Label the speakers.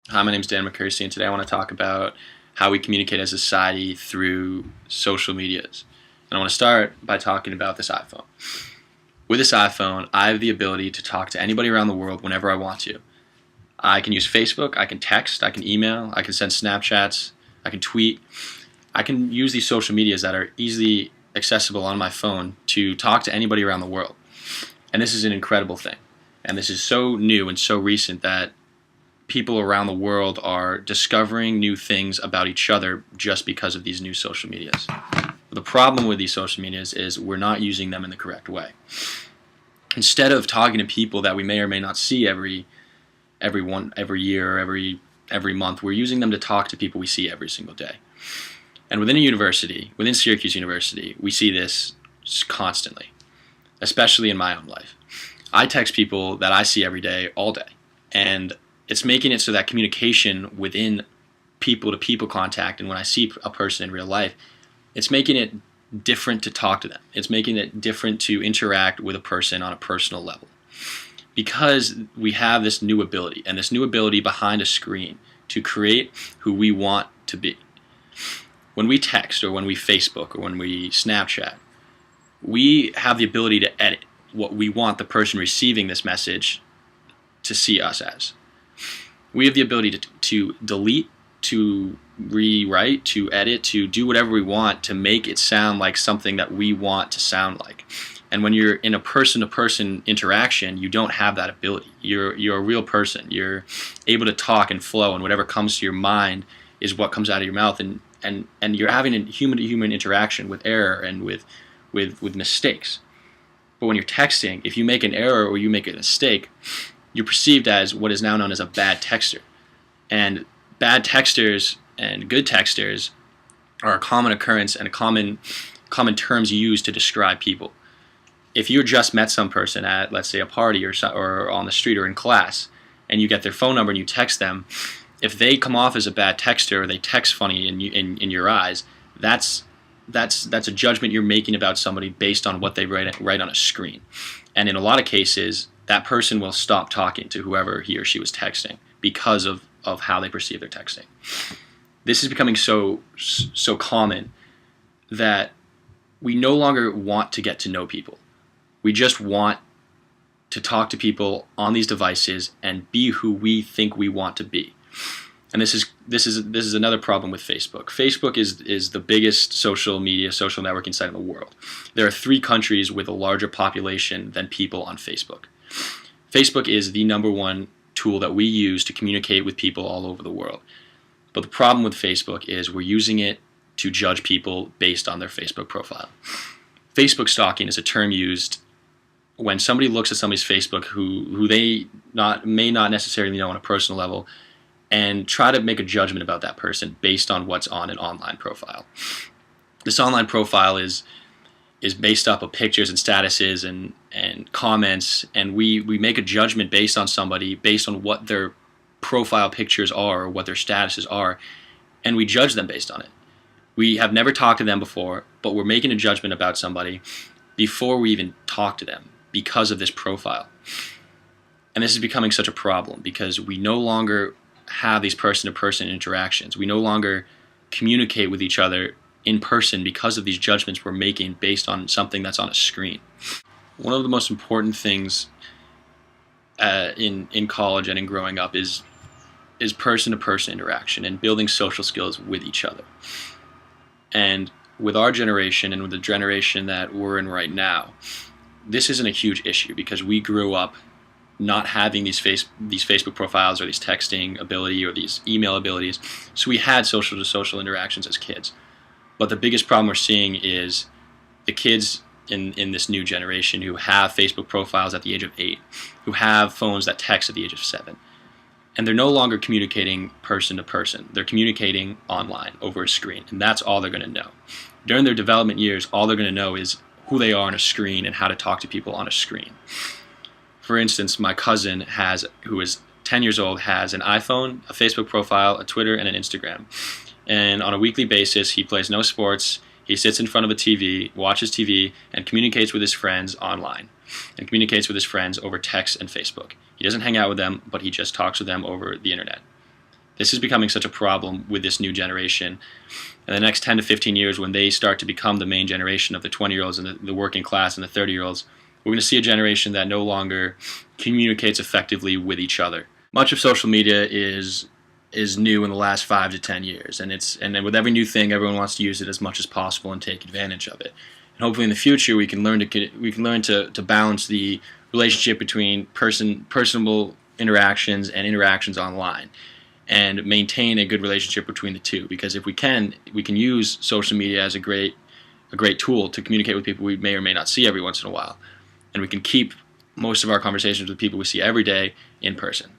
Speaker 1: Hi, my name is Dan McCursey, and today I want to talk about how we communicate as a society through social medias. And I want to start by talking about this iPhone. With this iPhone, I have the ability to talk to anybody around the world whenever I want to. I can use Facebook, I can text, I can email, I can send Snapchats, I can tweet. I can use these social medias that are easily accessible on my phone to talk to anybody around the world. And this is an incredible thing. And this is so new and so recent that people around the world are discovering new things about each other just because of these new social medias. The problem with these social medias is we're not using them in the correct way. Instead of talking to people that we may or may not see every year or every month, we're using them to talk to people we see every single day. And within a university, within Syracuse University, we see this constantly, especially in my own life. I text people that I see every day, all day, and it's making it so that communication within people-to-people contact, and when I see a person in real life, it's making it different to talk to them. It's making it different to interact with a person on a personal level. Because we have this new ability, and this new ability behind a screen to create who we want to be. When we text, or when we Facebook, or when we Snapchat, we have the ability to edit what we want the person receiving this message to see us as. We have the ability to delete, to rewrite, to edit, to do whatever we want to make it sound like something that we want to sound like. And when you're in a person-to-person interaction, you don't have that ability. You're a real person. You're able to talk and flow, and whatever comes to your mind is what comes out of your mouth. And you're having a human-to-human interaction with error and with mistakes. But when you're texting, if you make an error or you make a mistake, you're perceived as what is now known as a bad texter. And bad texters and good texters are a common occurrence and a common terms used to describe people. If you just met some person at, let's say, a party or on the street or in class, and you get their phone number and you text them, if they come off as a bad texter or they text funny in your eyes, that's a judgment you're making about somebody based on what they write on a screen. And in a lot of cases, that person will stop talking to whoever he or she was texting because of how they perceive their texting. This is becoming so common that we no longer want to get to know people. We just want to talk to people on these devices and be who we think we want to be. And this is another problem with Facebook. Facebook is the biggest social networking site in the world. There are 3 countries with a larger population than people on Facebook. Facebook is the #1 tool that we use to communicate with people all over the world. But the problem with Facebook is we're using it to judge people based on their Facebook profile. Facebook stalking is a term used when somebody looks at somebody's Facebook who they may not necessarily know on a personal level, and try to make a judgment about that person based on what's on an online profile. This online profile is based up of pictures and statuses and comments, and we make a judgment based on somebody based on what their profile pictures are or what their statuses are, and we judge them based on it. We have never talked to them before, but we're making a judgment about somebody before we even talk to them because of this profile. And this is becoming such a problem because we no longer have these person-to-person interactions. We no longer communicate with each other in person because of these judgments we're making based on something that's on a screen. One of the most important things in college and in growing up is person-to-person interaction and building social skills with each other. And with our generation and with the generation that we're in right now, this isn't a huge issue because we grew up not having these Facebook profiles or these texting ability or these email abilities. So we had social-to-social interactions as kids. But the biggest problem we're seeing is the kids in this new generation who have Facebook profiles at the age of 8, who have phones that text at the age of 7. And they're no longer communicating person to person. They're communicating online over a screen, and that's all they're going to know. During their development years, all they're going to know is who they are on a screen and how to talk to people on a screen. For instance, my cousin who is 10 years old, has an iPhone, a Facebook profile, a Twitter, and an Instagram. And on a weekly basis, he plays no sports. He sits in front of a TV, watches TV, and communicates with his friends online, and communicates with his friends over text and Facebook. He doesn't hang out with them, but he just talks with them over the internet. This is becoming such a problem with this new generation. In the next 10 to 15 years, when they start to become the main generation of the 20-year-olds and the working class and the 30-year-olds, we're going to see a generation that no longer communicates effectively with each other. Much of social media is new in the last 5 to 10 years, and then with every new thing, everyone wants to use it as much as possible and take advantage of it. And hopefully, in the future, we can learn to balance the relationship between personal interactions and interactions online, and maintain a good relationship between the two. Because if we can use social media as a great tool to communicate with people we may or may not see every once in a while, and we can keep most of our conversations with people we see every day in person.